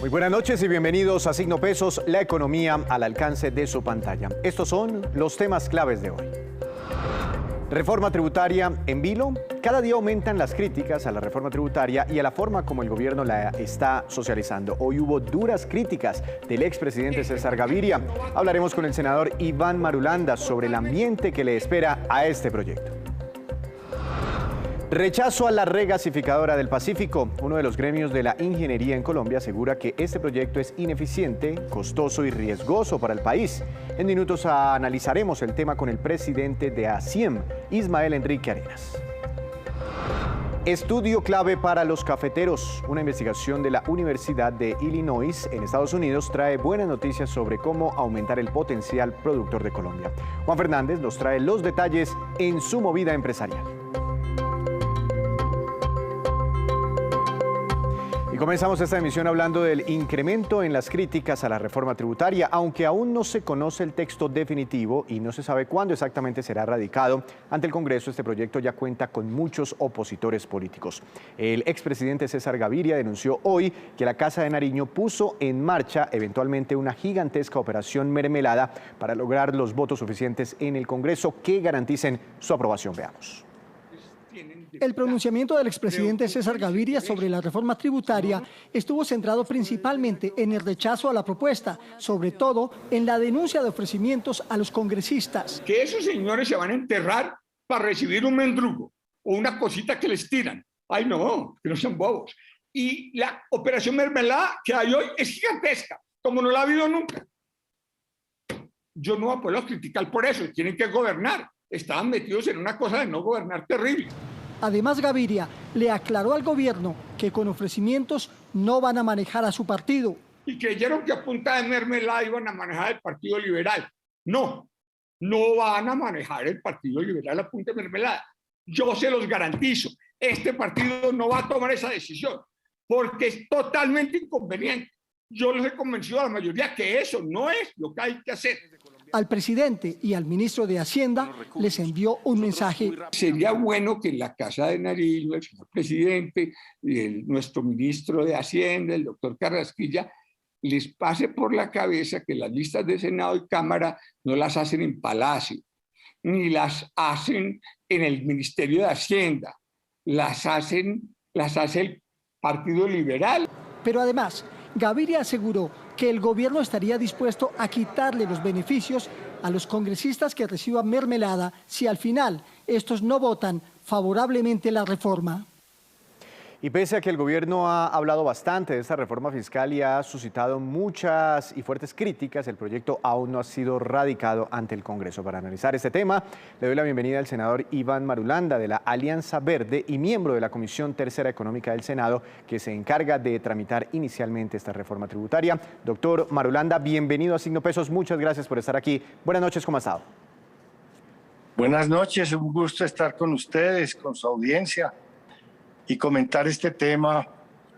Muy buenas noches y bienvenidos a Signo Pesos, la economía al alcance de su pantalla. Estos son los temas claves de hoy. Reforma tributaria en vilo. Cada día aumentan las críticas a la reforma tributaria y a la forma como el gobierno la está socializando. Hoy hubo duras críticas del expresidente César Gaviria. Hablaremos con el senador Iván Marulanda sobre el ambiente que le espera a este proyecto. Rechazo a la regasificadora del Pacífico. Uno de los gremios de la ingeniería en Colombia asegura que este proyecto es ineficiente, costoso y riesgoso para el país. En minutos analizaremos el tema con el presidente de ASIEM, Ismael Enrique Arenas. Estudio clave para los cafeteros. Una investigación de la Universidad de Illinois en Estados Unidos trae buenas noticias sobre cómo aumentar el potencial productor de Colombia. Juan Fernández nos trae los detalles en su movida empresarial. Comenzamos esta emisión hablando del incremento en las críticas a la reforma tributaria, aunque aún no se conoce el texto definitivo y no se sabe cuándo exactamente será radicado ante el Congreso. Este proyecto ya cuenta con muchos opositores políticos. El expresidente César Gaviria denunció hoy que la Casa de Nariño puso en marcha eventualmente una gigantesca operación mermelada para lograr los votos suficientes en el Congreso que garanticen su aprobación. Veamos. El pronunciamiento del expresidente César Gaviria sobre la reforma tributaria estuvo centrado principalmente en el rechazo a la propuesta, sobre todo en la denuncia de ofrecimientos a los congresistas. Que esos señores se van a enterrar para recibir un mendrugo o una cosita que les tiran. Ay, no, que no sean bobos. Y la operación mermelada que hay hoy es gigantesca, como no la ha habido nunca. Yo no apoyo a criticar por eso, tienen que gobernar. Estaban metidos en una cosa de no gobernar terrible. Además, Gaviria le aclaró al gobierno que con ofrecimientos no van a manejar a su partido. Y creyeron que a punta de mermelada iban a manejar el Partido Liberal. No, no van a manejar el Partido Liberal a punta de mermelada. Yo se los garantizo, este partido no va a tomar esa decisión, porque es totalmente inconveniente. Yo les he convencido a la mayoría que eso no es lo que hay que hacer. Al presidente y al ministro de Hacienda les envió un mensaje. Sería bueno que en la Casa de Nariño, el señor presidente, nuestro ministro de Hacienda, el doctor Carrasquilla, les pase por la cabeza que las listas de Senado y Cámara no las hacen en Palacio, ni las hacen en el Ministerio de Hacienda, las hace el Partido Liberal. Pero además, Gaviria aseguró que el gobierno estaría dispuesto a quitarle los beneficios a los congresistas que reciban mermelada si al final estos no votan favorablemente la reforma. Y pese a que el gobierno ha hablado bastante de esta reforma fiscal y ha suscitado muchas y fuertes críticas, el proyecto aún no ha sido radicado ante el Congreso. Para analizar este tema, le doy la bienvenida al senador Iván Marulanda de la Alianza Verde y miembro de la Comisión Tercera Económica del Senado, que se encarga de tramitar inicialmente esta reforma tributaria. Doctor Marulanda, bienvenido a Signo Pesos. Muchas gracias por estar aquí. Buenas noches, ¿cómo ha estado? Buenas noches, un gusto estar con ustedes, con su audiencia, y comentar este tema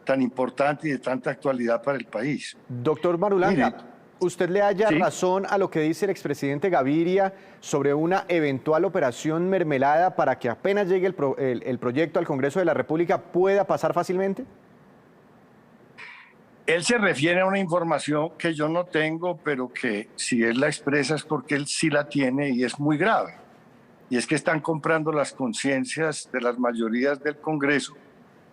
tan importante y de tanta actualidad para el país. Doctor Marulanda, Mire, ¿usted le haya ¿sí? razón a lo que dice el expresidente Gaviria sobre una eventual operación mermelada para que apenas llegue el proyecto al Congreso de la República pueda pasar fácilmente? Él se refiere a una información que yo no tengo, pero que si él la expresa es porque él sí la tiene y es muy grave. Y es que están comprando las conciencias de las mayorías del Congreso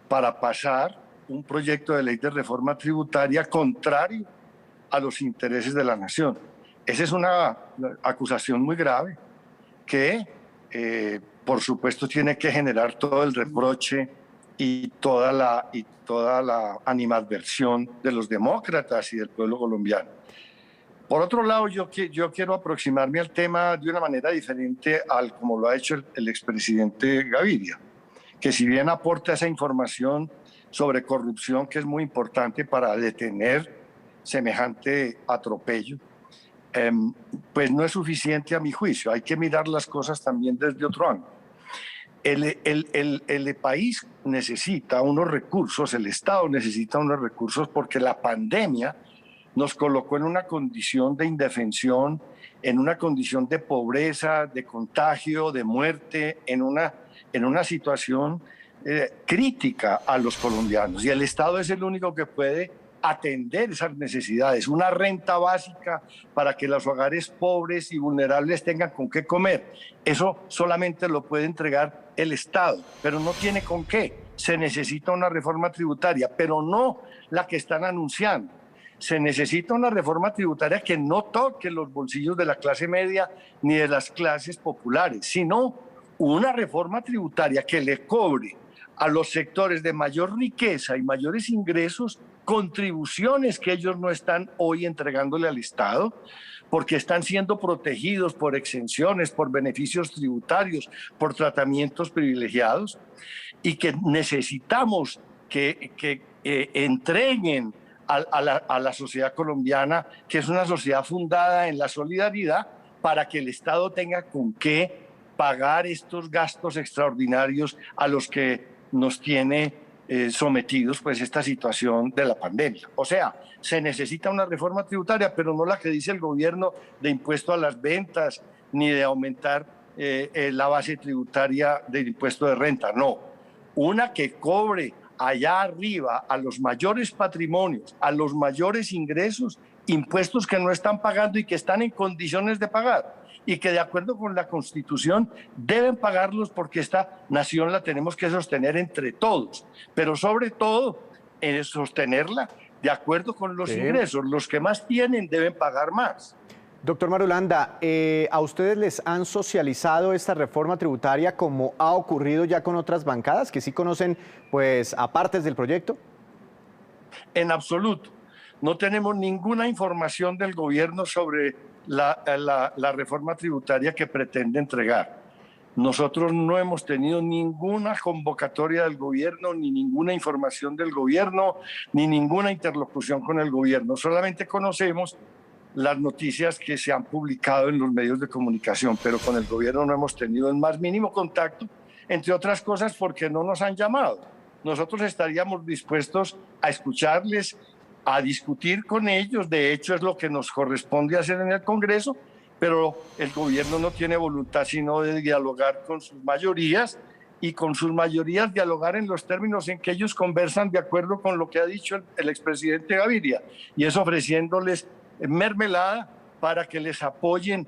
para pasar un proyecto de ley de reforma tributaria contrario a los intereses de la nación. Esa es una acusación muy grave que, por supuesto, tiene que generar todo el reproche y toda la animadversión de los demócratas y del pueblo colombiano. Por otro lado, yo quiero aproximarme al tema de una manera diferente al como lo ha hecho el expresidente Gaviria, que si bien aporta esa información sobre corrupción que es muy importante para detener semejante atropello, pues no es suficiente a mi juicio. Hay que mirar las cosas también desde otro ángulo. El país necesita unos recursos, el Estado necesita unos recursos porque la pandemia nos colocó en una condición de indefensión, en una condición de pobreza, de contagio, de muerte, en una situación crítica a los colombianos. Y el Estado es el único que puede atender esas necesidades, una renta básica para que los hogares pobres y vulnerables tengan con qué comer. Eso solamente lo puede entregar el Estado, pero no tiene con qué. Se necesita una reforma tributaria, pero no la que están anunciando. Se necesita una reforma tributaria que no toque los bolsillos de la clase media ni de las clases populares, sino una reforma tributaria que le cobre a los sectores de mayor riqueza y mayores ingresos contribuciones que ellos no están hoy entregándole al Estado, porque están siendo protegidos por exenciones, por beneficios tributarios, por tratamientos privilegiados, y que necesitamos que entreguen a la sociedad colombiana, que es una sociedad fundada en la solidaridad, para que el Estado tenga con qué pagar estos gastos extraordinarios a los que nos tiene sometidos pues esta situación de la pandemia. O sea, se necesita una reforma tributaria, pero no la que dice el gobierno de impuesto a las ventas ni de aumentar la base tributaria del impuesto de renta, no. Una que cobre allá arriba a los mayores patrimonios, a los mayores ingresos, impuestos que no están pagando y que están en condiciones de pagar, y que de acuerdo con la Constitución deben pagarlos, porque esta nación la tenemos que sostener entre todos, pero sobre todo sostenerla de acuerdo con los ingresos. Los que más tienen deben pagar más. Doctor Marulanda, ¿a ustedes les han socializado esta reforma tributaria como ha ocurrido ya con otras bancadas que sí conocen pues apartes del proyecto? En absoluto. No tenemos ninguna información del gobierno sobre la reforma tributaria que pretende entregar. Nosotros no hemos tenido ninguna convocatoria del gobierno, ni ninguna información del gobierno, ni ninguna interlocución con el gobierno. Solamente conocemos las noticias que se han publicado en los medios de comunicación, pero con el gobierno no hemos tenido el más mínimo contacto, entre otras cosas porque no nos han llamado. Nosotros estaríamos dispuestos a escucharles, a discutir con ellos. De hecho, es lo que nos corresponde hacer en el Congreso, pero el gobierno no tiene voluntad sino de dialogar con sus mayorías, y con sus mayorías dialogar en los términos en que ellos conversan de acuerdo con lo que ha dicho el expresidente Gaviria, y es ofreciéndoles mermelada para que les apoyen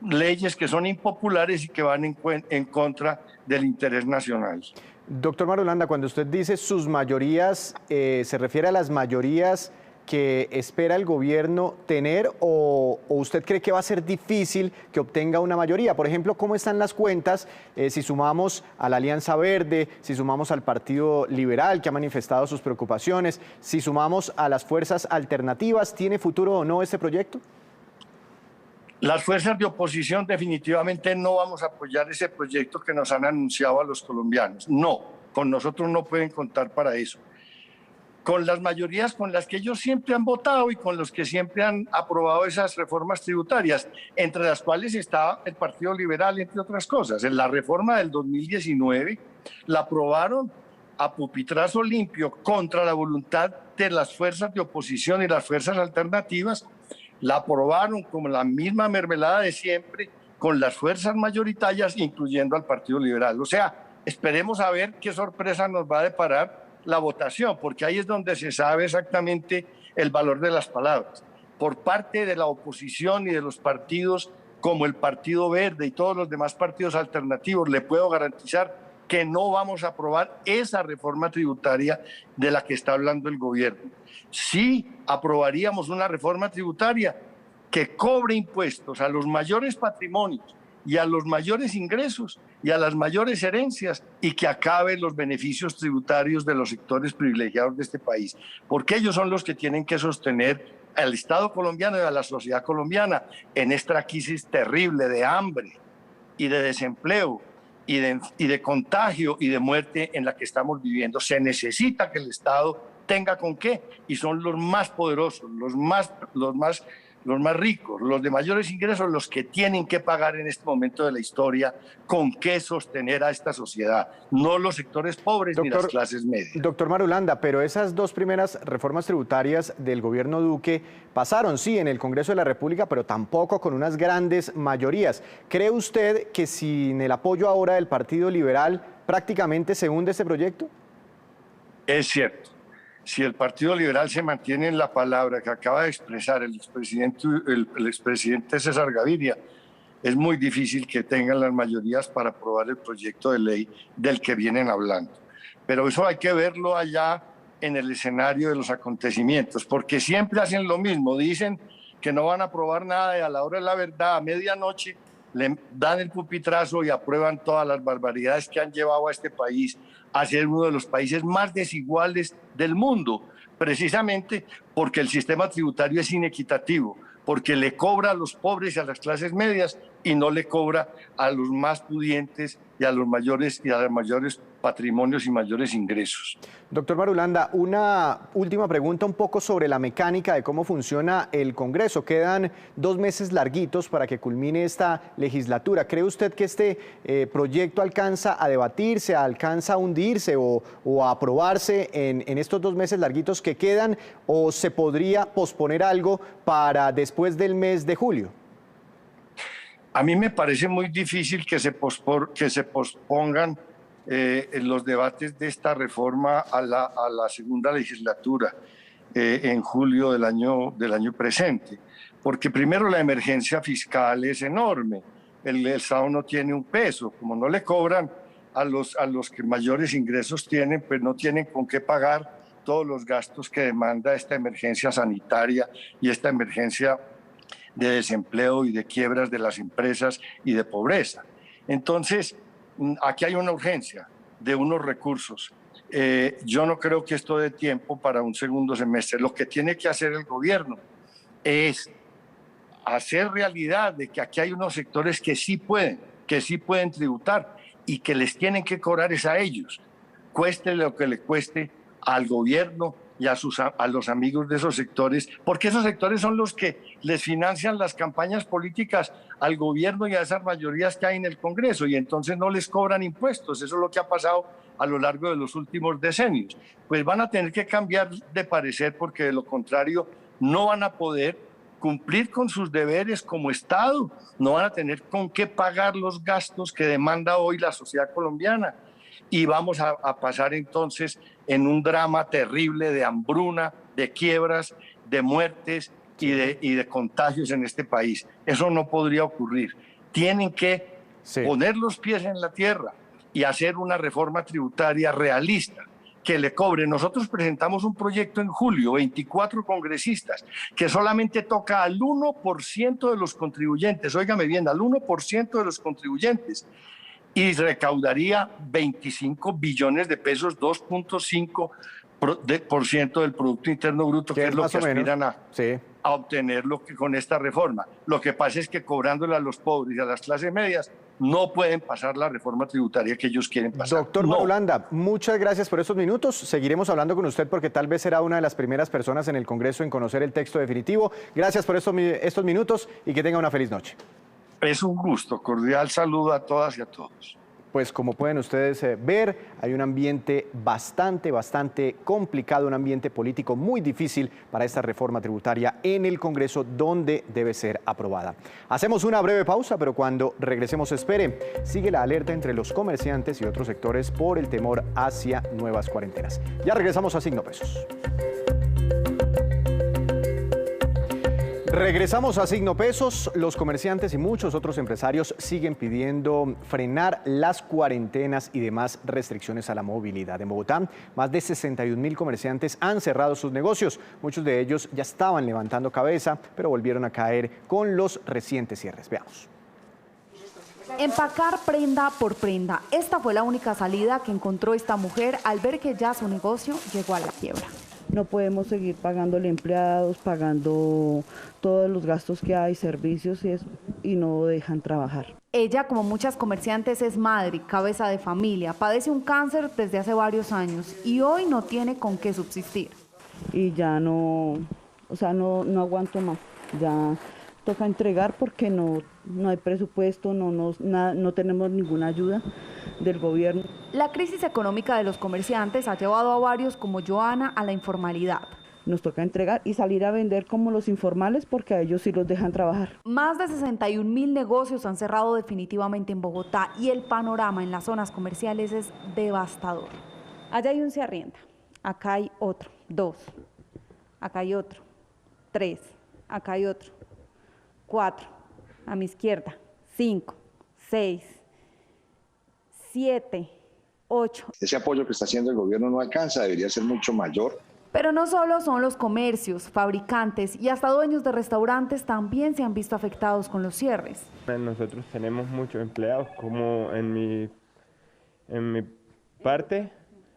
leyes que son impopulares y que van en contra del interés nacional. Doctor Marulanda, cuando usted dice sus mayorías, ¿se refiere a las mayorías que espera el gobierno tener, o usted cree que va a ser difícil que obtenga una mayoría? Por ejemplo, ¿cómo están las cuentas si sumamos a la Alianza Verde, si sumamos al Partido Liberal, que ha manifestado sus preocupaciones, si sumamos a las fuerzas alternativas? ¿Tiene futuro o no este proyecto? Las fuerzas de oposición definitivamente no vamos a apoyar ese proyecto que nos han anunciado a los colombianos. No, con nosotros no pueden contar para eso. Con las mayorías con las que ellos siempre han votado y con los que siempre han aprobado esas reformas tributarias, entre las cuales está el Partido Liberal, entre otras cosas. En la reforma del 2019 la aprobaron a pupitrazo limpio, contra la voluntad de las fuerzas de oposición y las fuerzas alternativas. La aprobaron como la misma mermelada de siempre, con las fuerzas mayoritarias, incluyendo al Partido Liberal. O sea, esperemos a ver qué sorpresa nos va a deparar la votación, porque ahí es donde se sabe exactamente el valor de las palabras. Por parte de la oposición y de los partidos como el Partido Verde y todos los demás partidos alternativos, le puedo garantizar que no vamos a aprobar esa reforma tributaria de la que está hablando el gobierno. Sí aprobaríamos una reforma tributaria que cobre impuestos a los mayores patrimonios y a los mayores ingresos y a las mayores herencias, y que acabe los beneficios tributarios de los sectores privilegiados de este país, porque ellos son los que tienen que sostener al Estado colombiano y a la sociedad colombiana en esta crisis terrible de hambre y de desempleo y de contagio y de muerte en la que estamos viviendo. Se necesita que el Estado tenga con qué, y son los más poderosos, los más ricos, los de mayores ingresos, los que tienen que pagar en este momento de la historia con qué sostener a esta sociedad, no los sectores pobres ni las clases medias. Doctor Marulanda, pero esas dos primeras reformas tributarias del gobierno Duque pasaron, sí, en el Congreso de la República, pero tampoco con unas grandes mayorías. ¿Cree usted que sin el apoyo ahora del Partido Liberal prácticamente se hunde este proyecto? Es cierto. si el Partido Liberal se mantiene en la palabra que acaba de expresar el expresidente César Gaviria, es muy difícil que tengan las mayorías para aprobar el proyecto de ley del que vienen hablando. Pero eso hay que verlo allá en el escenario de los acontecimientos, porque siempre hacen lo mismo, dicen que no van a aprobar nada y a la hora de la verdad, a medianoche, le dan el pupitrazo y aprueban todas las barbaridades que han llevado a este país a ser uno de los países más desiguales del mundo, precisamente porque el sistema tributario es inequitativo, porque le cobra a los pobres y a las clases medias y no le cobra a los más pudientes y a los mayores patrimonios y mayores ingresos. Doctor Marulanda, una última pregunta un poco sobre la mecánica de cómo funciona el Congreso. Quedan 2 meses larguitos para que culmine esta legislatura. ¿Cree usted que este proyecto alcanza a debatirse, alcanza a hundirse o a aprobarse en estos 2 meses larguitos que quedan, o se podría posponer algo para después del mes de julio? A mí me parece muy difícil que se pospongan los debates de esta reforma a la segunda legislatura en julio del año presente, porque primero la emergencia fiscal es enorme, el Estado no tiene un peso, como no le cobran a los que mayores ingresos tienen, pues no tienen con qué pagar todos los gastos que demanda esta emergencia sanitaria y esta emergencia de desempleo y de quiebras de las empresas y de pobreza. Entonces, aquí hay una urgencia de unos recursos. Yo no creo que esto dé tiempo para un segundo semestre. Lo que tiene que hacer el gobierno es hacer realidad de que aquí hay unos sectores que sí pueden tributar y que les tienen que cobrar es a ellos, cueste lo que le cueste al gobierno y a los amigos de esos sectores, porque esos sectores son los que les financian las campañas políticas al gobierno y a esas mayorías que hay en el Congreso, y entonces no les cobran impuestos. Eso es lo que ha pasado a lo largo de los últimos decenios. Pues van a tener que cambiar de parecer, porque de lo contrario no van a poder cumplir con sus deberes como Estado, no van a tener con qué pagar los gastos que demanda hoy la sociedad colombiana. Y vamos a pasar entonces en un drama terrible de hambruna, de quiebras, de muertes y de contagios en este país. Eso no podría ocurrir. Tienen que poner los pies en la tierra y hacer una reforma tributaria realista que le cobre. Nosotros presentamos un proyecto en julio, 24 congresistas, que solamente toca al 1% de los contribuyentes. Óigame bien, al 1% de los contribuyentes. Y recaudaría 25 billones de pesos, 2.5% del Producto Interno Bruto, que es lo que aspiran a obtener con esta reforma. Lo que pasa es que cobrándole a los pobres y a las clases medias, no pueden pasar la reforma tributaria que ellos quieren pasar. Doctor Marulanda, muchas gracias por estos minutos. Seguiremos hablando con usted porque tal vez será una de las primeras personas en el Congreso en conocer el texto definitivo. Gracias por estos minutos y que tenga una feliz noche. Es un gusto, cordial saludo a todas y a todos. Pues como pueden ustedes ver, hay un ambiente bastante complicado, un ambiente político muy difícil para esta reforma tributaria en el Congreso, donde debe ser aprobada. Hacemos una breve pausa, pero cuando regresemos, espere, sigue la alerta entre los comerciantes y otros sectores por el temor hacia nuevas cuarentenas. Ya regresamos a Signo Pesos. Regresamos a Signo Pesos. Los comerciantes y muchos otros empresarios siguen pidiendo frenar las cuarentenas y demás restricciones a la movilidad. En Bogotá, más de 61.000 comerciantes han cerrado sus negocios. Muchos de ellos ya estaban levantando cabeza, pero volvieron a caer con los recientes cierres. Veamos. Empacar prenda por prenda. Esta fue la única salida que encontró esta mujer al ver que ya su negocio llegó a la quiebra. No podemos seguir pagándole empleados, pagando todos los gastos que hay, servicios y no dejan trabajar. Ella, como muchas comerciantes, es madre, cabeza de familia, padece un cáncer desde hace varios años y hoy no tiene con qué subsistir. Y ya no aguanto más, ya toca entregar porque no hay presupuesto, no tenemos ninguna ayuda del gobierno. La crisis económica de los comerciantes ha llevado a varios como Joana a la informalidad. Nos toca entregar y salir a vender como los informales porque a ellos sí los dejan trabajar. Más de 61.000 negocios han cerrado definitivamente en Bogotá y el panorama en las zonas comerciales es devastador. Allá hay un se arrienda, acá hay otro. 2, acá hay otro, 3, acá hay otro, 4, a mi izquierda, 5, 6, 7, 8. Ese apoyo que está haciendo el gobierno no alcanza, debería ser mucho mayor. Pero no solo son los comercios, fabricantes y hasta dueños de restaurantes también se han visto afectados con los cierres. Nosotros tenemos muchos empleados, como en mi parte.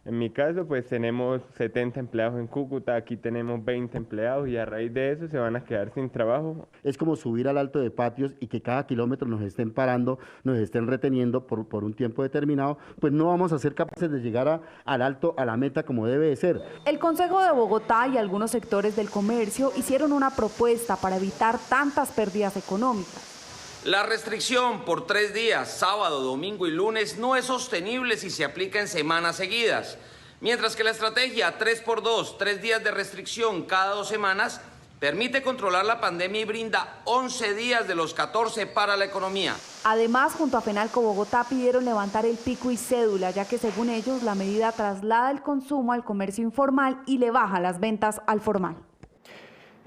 En mi caso, pues tenemos 70 empleados en Cúcuta, aquí tenemos 20 empleados y a raíz de eso se van a quedar sin trabajo. Es como subir al Alto de Patios y que cada kilómetro nos estén parando, nos estén reteniendo por un tiempo determinado, pues no vamos a ser capaces de llegar al alto, a la meta como debe de ser. El Consejo de Bogotá y algunos sectores del comercio hicieron una propuesta para evitar tantas pérdidas económicas. La restricción por 3 días, sábado, domingo y lunes, no es sostenible si se aplica en semanas seguidas, mientras que la estrategia 3x2, 3 días de restricción cada 2 semanas, permite controlar la pandemia y brinda 11 días de los 14 para la economía. Además, junto a FENALCO Bogotá pidieron levantar el pico y cédula, ya que según ellos la medida traslada el consumo al comercio informal y le baja las ventas al formal.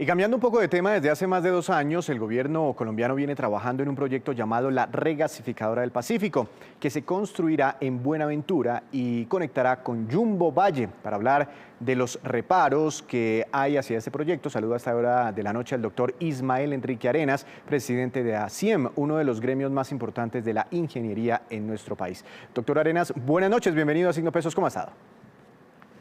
Y cambiando un poco de tema, desde hace más de 2 años, el gobierno colombiano viene trabajando en un proyecto llamado la Regasificadora del Pacífico, que se construirá en Buenaventura y conectará con Jumbo Valle. Para hablar de los reparos que hay hacia este proyecto, saludo a esta hora de la noche al doctor Ismael Enrique Arenas, presidente de ASIEM, uno de los gremios más importantes de la ingeniería en nuestro país. Doctor Arenas, buenas noches, bienvenido a Signo Pesos, ¿cómo ha estado?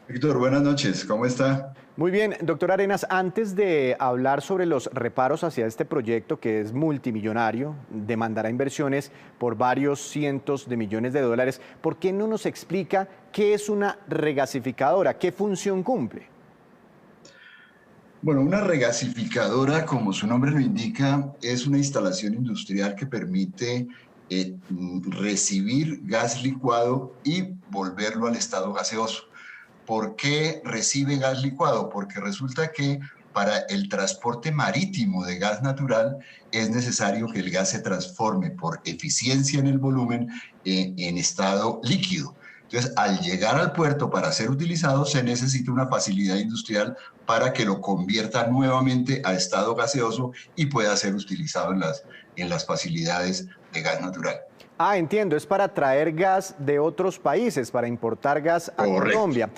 Víctor, buenas noches, ¿cómo está? Muy bien, doctor Arenas, antes de hablar sobre los reparos hacia este proyecto que es multimillonario, demandará inversiones por varios cientos de millones de dólares, ¿por qué no nos explica qué es una regasificadora? ¿Qué función cumple? Bueno, una regasificadora, como su nombre lo indica, es una instalación industrial que permite recibir gas licuado y volverlo al estado gaseoso. ¿Por qué recibe gas licuado? Porque resulta que para el transporte marítimo de gas natural es necesario que el gas se transforme por eficiencia en el volumen en estado líquido. Entonces, al llegar al puerto para ser utilizado, se necesita una facilidad industrial para que lo convierta nuevamente a estado gaseoso y pueda ser utilizado en las facilidades de gas natural. Ah, entiendo, es para traer gas de otros países, para importar gas a Colombia.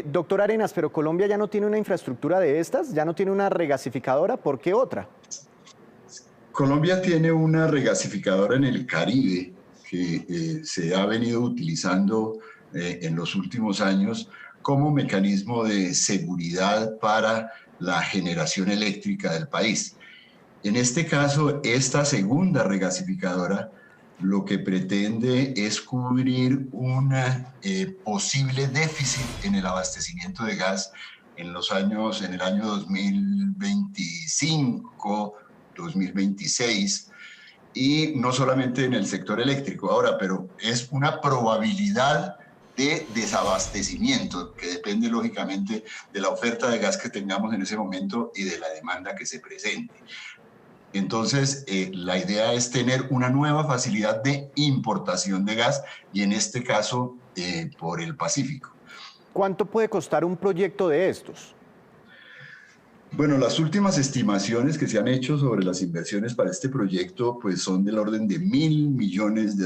Doctor Arenas, pero Colombia ya no tiene una infraestructura de estas, ya no tiene una regasificadora, ¿por qué otra? Colombia tiene una regasificadora en el Caribe que se ha venido utilizando en los últimos años como mecanismo de seguridad para la generación eléctrica del país. En este caso, esta segunda regasificadora lo que pretende es cubrir un posible déficit en el abastecimiento de gas en el año 2025, 2026, y no solamente en el sector eléctrico ahora, pero es una probabilidad de desabastecimiento que depende lógicamente de la oferta de gas que tengamos en ese momento y de la demanda que se presente. Entonces, la idea es tener una nueva facilidad de importación de gas y en este caso por el Pacífico. ¿Cuánto puede costar un proyecto de estos? Bueno, las últimas estimaciones que se han hecho sobre las inversiones para este proyecto pues son del orden de $1.000 millones.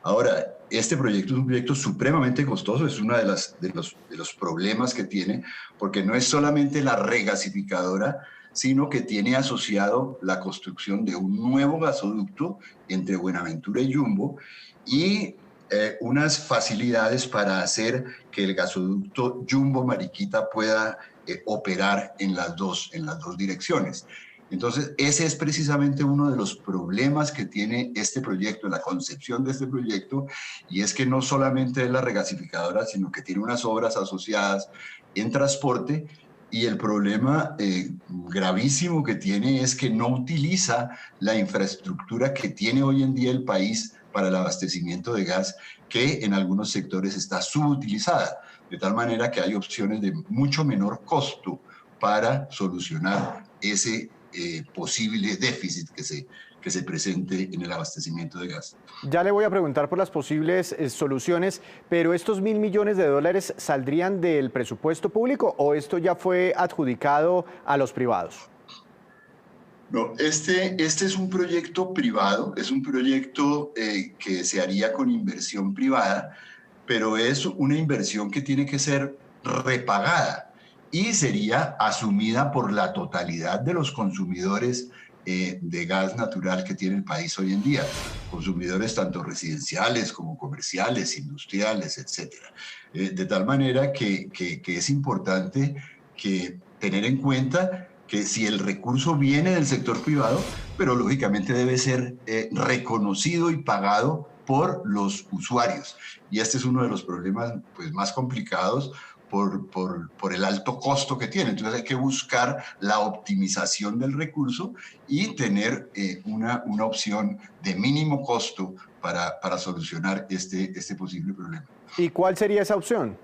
Ahora, este proyecto es un proyecto supremamente costoso, es uno de los problemas que tiene, porque no es solamente la regasificadora, sino que tiene asociado la construcción de un nuevo gasoducto entre Buenaventura y Jumbo y unas facilidades para hacer que el gasoducto Jumbo-Mariquita pueda operar en las dos direcciones. Entonces, ese es precisamente uno de los problemas que tiene este proyecto, la concepción de este proyecto, y es que no solamente es la regasificadora, sino que tiene unas obras asociadas en transporte. Y el problema gravísimo que tiene es que no utiliza la infraestructura que tiene hoy en día el país para el abastecimiento de gas, que en algunos sectores está subutilizada, de tal manera que hay opciones de mucho menor costo para solucionar ese posible déficit que que se presente en el abastecimiento de gas. Ya le voy a preguntar por las posibles soluciones, pero ¿estos 1.000 millones de dólares saldrían del presupuesto público o esto ya fue adjudicado a los privados? No, este es un proyecto privado, es un proyecto que se haría con inversión privada, pero es una inversión que tiene que ser repagada y sería asumida por la totalidad de los consumidores de gas natural que tiene el país hoy en día, consumidores tanto residenciales como comerciales, industriales, etc. De tal manera que es importante tener en cuenta que si el recurso viene del sector privado, pero lógicamente debe ser reconocido y pagado por los usuarios. Y este es uno de los problemas pues, más complicados por el alto costo que tiene. Entonces hay que buscar la optimización del recurso y tener una opción de mínimo costo para solucionar este posible problema. ¿Y cuál sería esa opción?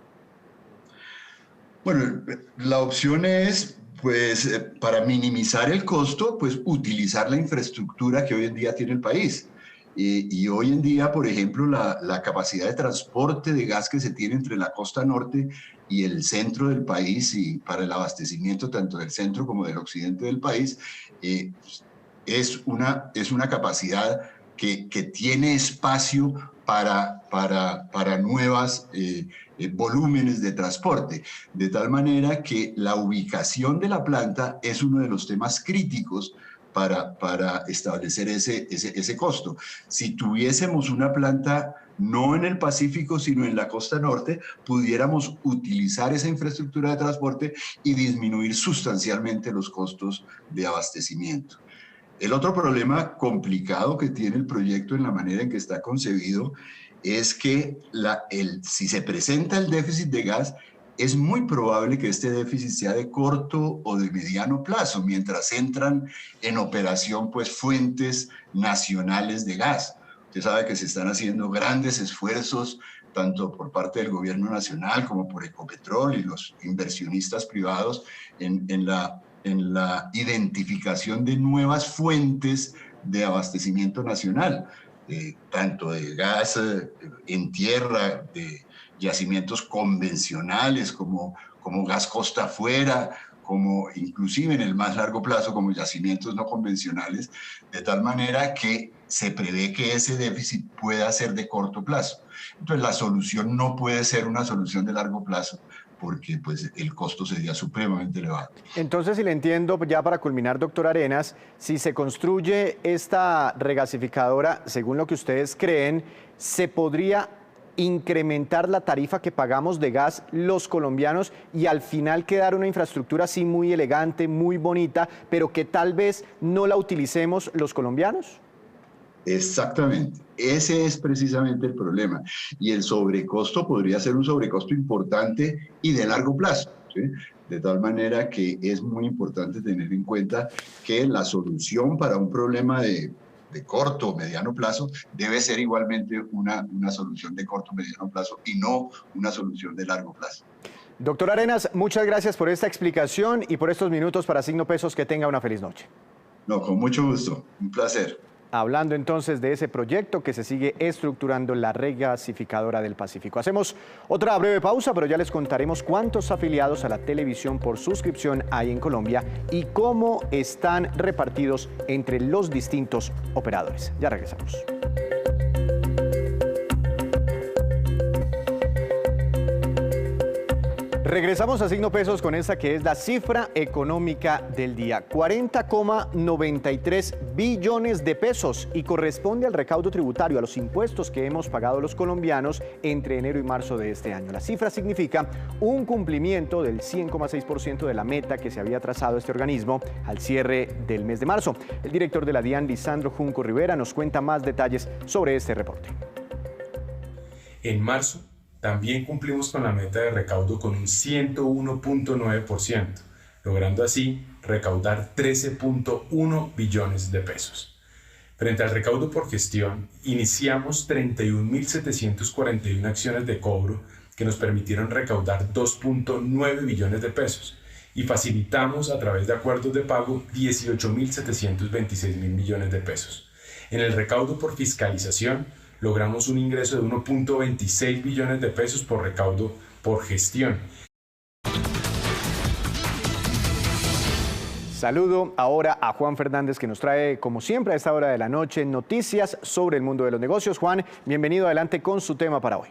Bueno, la opción es, pues, para minimizar el costo, pues utilizar la infraestructura que hoy en día tiene el país. Y hoy en día, por ejemplo, la capacidad de transporte de gas que se tiene entre la costa norte y el centro del país y para el abastecimiento tanto del centro como del occidente del país es una capacidad que tiene espacio para nuevas volúmenes de transporte, de tal manera que la ubicación de la planta es uno de los temas críticos para establecer ese costo. Si tuviésemos una planta no en el Pacífico, sino en la costa norte, pudiéramos utilizar esa infraestructura de transporte y disminuir sustancialmente los costos de abastecimiento. El otro problema complicado que tiene el proyecto en la manera en que está concebido es que si se presenta el déficit de gas, es muy probable que este déficit sea de corto o de mediano plazo, mientras entran en operación pues, fuentes nacionales de gas. Usted sabe que se están haciendo grandes esfuerzos, tanto por parte del gobierno nacional como por Ecopetrol y los inversionistas privados, en la identificación de nuevas fuentes de abastecimiento nacional, tanto de gas en tierra, de yacimientos convencionales como gas costa afuera, como inclusive en el más largo plazo como yacimientos no convencionales, de tal manera que se prevé que ese déficit pueda ser de corto plazo. Entonces la solución no puede ser una solución de largo plazo porque pues, el costo sería supremamente elevado. Entonces, si le entiendo, ya para culminar, doctor Arenas, si se construye esta regasificadora, según lo que ustedes creen, ¿se podría incrementar la tarifa que pagamos de gas los colombianos y al final quedar una infraestructura así muy elegante, muy bonita, pero que tal vez no la utilicemos los colombianos? Exactamente, ese es precisamente el problema. Y el sobrecosto podría ser un sobrecosto importante y de largo plazo, ¿sí? De tal manera que es muy importante tener en cuenta que la solución para un problema de corto o mediano plazo debe ser igualmente una solución de corto o mediano plazo y no una solución de largo plazo. Doctor Arenas, muchas gracias por esta explicación y por estos minutos para Signo Pesos. Que tenga una feliz noche. No, con mucho gusto, un placer. Hablando entonces de ese proyecto que se sigue estructurando la regasificadora del Pacífico. Hacemos otra breve pausa, pero ya les contaremos cuántos afiliados a la televisión por suscripción hay en Colombia y cómo están repartidos entre los distintos operadores. Ya regresamos. Regresamos a Signo Pesos con esta que es la cifra económica del día, 40,93 billones de pesos y corresponde al recaudo tributario, a los impuestos que hemos pagado los colombianos entre enero y marzo de este año. La cifra significa un cumplimiento del 100,6% de la meta que se había trazado este organismo al cierre del mes de marzo. El director de la DIAN, Lisandro Junco Rivera, nos cuenta más detalles sobre este reporte. En marzo, también cumplimos con la meta de recaudo con un 101.9%, logrando así recaudar 13.1 billones de pesos. Frente al recaudo por gestión, iniciamos 31.741 acciones de cobro que nos permitieron recaudar 2.9 billones de pesos y facilitamos a través de acuerdos de pago 18.726 millones de pesos. En el recaudo por fiscalización, logramos un ingreso de 1.26 billones de pesos por recaudo por gestión. Saludo ahora a Juan Fernández, que nos trae, como siempre a esta hora de la noche, noticias sobre el mundo de los negocios. Juan, bienvenido, adelante con su tema para hoy.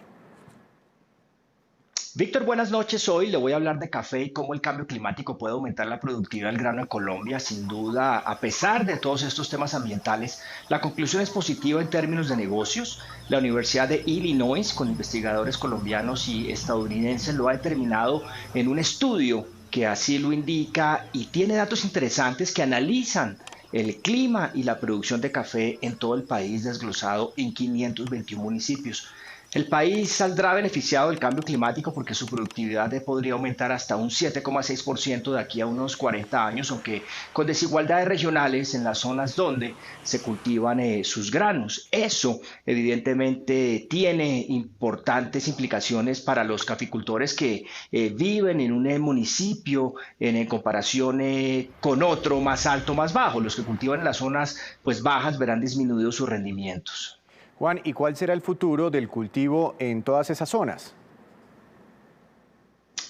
Víctor, buenas noches. Hoy le voy a hablar de café y cómo el cambio climático puede aumentar la productividad del grano en Colombia. Sin duda, a pesar de todos estos temas ambientales, la conclusión es positiva en términos de negocios. La Universidad de Illinois, con investigadores colombianos y estadounidenses, lo ha determinado en un estudio que así lo indica y tiene datos interesantes que analizan el clima y la producción de café en todo el país, desglosado en 521 municipios. El país saldrá beneficiado del cambio climático porque su productividad podría aumentar hasta un 7,6% de aquí a unos 40 años, aunque con desigualdades regionales en las zonas donde se cultivan sus granos. Eso evidentemente tiene importantes implicaciones para los caficultores que viven en un municipio en comparación con otro más alto, más bajo. Los que cultivan en las zonas pues bajas verán disminuidos sus rendimientos. Juan, ¿y cuál será el futuro del cultivo en todas esas zonas?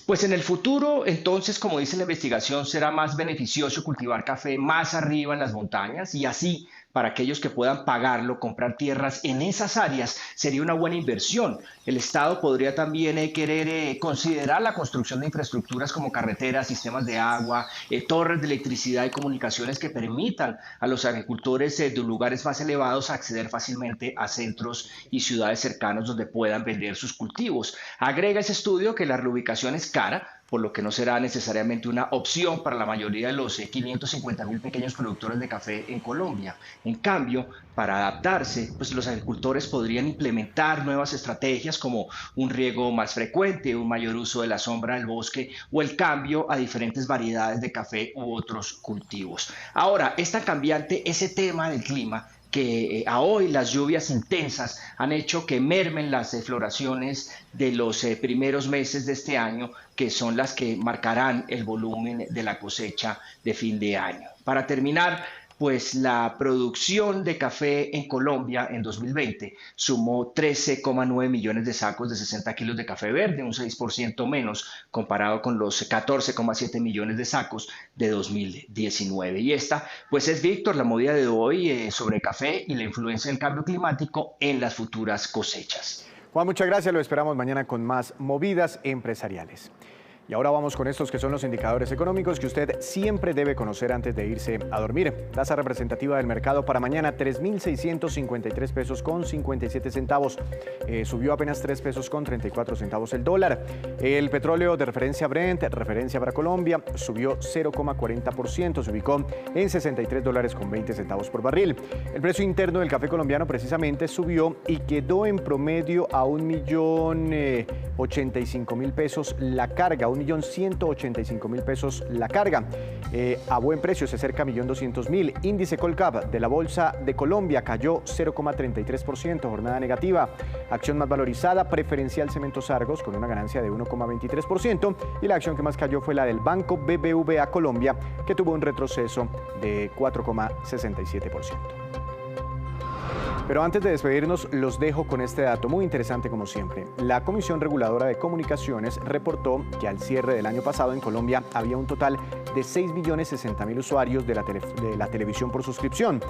Pues en el futuro, entonces, como dice la investigación, será más beneficioso cultivar café más arriba en las montañas y así, para aquellos que puedan pagarlo, comprar tierras en esas áreas sería una buena inversión. El Estado podría también querer considerar la construcción de infraestructuras como carreteras, sistemas de agua, torres de electricidad y comunicaciones que permitan a los agricultores de lugares más elevados acceder fácilmente a centros y ciudades cercanos donde puedan vender sus cultivos. Agrega ese estudio que la reubicación es cara, por lo que no será necesariamente una opción para la mayoría de los 550.000 pequeños productores de café en Colombia. En cambio, para adaptarse, pues los agricultores podrían implementar nuevas estrategias como un riego más frecuente, un mayor uso de la sombra del bosque o el cambio a diferentes variedades de café u otros cultivos. Ahora, es tan cambiante ese tema del clima que a hoy las lluvias intensas han hecho que mermen las floraciones de los primeros meses de este año, que son las que marcarán el volumen de la cosecha de fin de año. Para terminar, pues la producción de café en Colombia en 2020 sumó 13,9 millones de sacos de 60 kilos de café verde, un 6% menos comparado con los 14,7 millones de sacos de 2019. Y esta, pues es, Víctor, la movida de hoy sobre café y la influencia del cambio climático en las futuras cosechas. Juan, muchas gracias. Lo esperamos mañana con más movidas empresariales. Y ahora vamos con estos que son los indicadores económicos que usted siempre debe conocer antes de irse a dormir. Tasa representativa del mercado para mañana, 3.653 pesos con 57 centavos. Subió apenas 3 pesos con 34 centavos el dólar. El petróleo de referencia Brent, referencia para Colombia, subió 0,40%, se ubicó en $63 con 20 centavos por barril. El precio interno del café colombiano precisamente subió y quedó en promedio a 1.085.000 pesos la carga, 1.185.000 pesos la carga. A buen precio se acerca a 1.200.000. Índice Colcap de la Bolsa de Colombia cayó 0,33%, jornada negativa. Acción más valorizada, Preferencial Cementos Argos, con una ganancia de 1,23%. Y la acción que más cayó fue la del Banco BBVA Colombia, que tuvo un retroceso de 4,67%. Pero antes de despedirnos, los dejo con este dato muy interesante como siempre. La Comisión Reguladora de Comunicaciones reportó que al cierre del año pasado en Colombia había un total de 6.060.000 usuarios de la televisión por suscripción.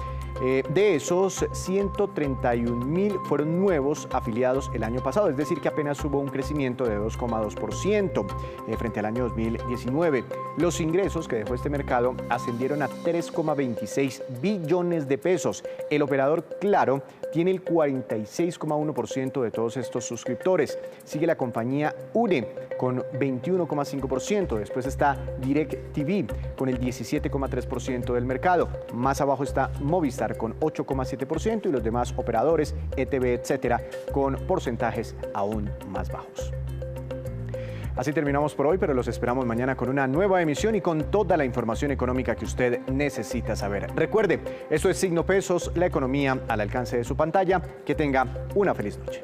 De esos, 131.000 fueron nuevos afiliados el año pasado, es decir, que apenas hubo un crecimiento de 2,2% frente al año 2019. Los ingresos que dejó este mercado ascendieron a 3,26 billones de pesos. El operador Claro tiene el 46,1% de todos estos suscriptores. Sigue la compañía UNE con 21,5%. Después está DirecTV con el 17,3% del mercado. Más abajo está Movistar con 8,7% y los demás operadores, ETV, etcétera, con porcentajes aún más bajos. Así terminamos por hoy, pero los esperamos mañana con una nueva emisión y con toda la información económica que usted necesita saber. Recuerde, esto es Signo Pesos, la economía al alcance de su pantalla. Que tenga una feliz noche.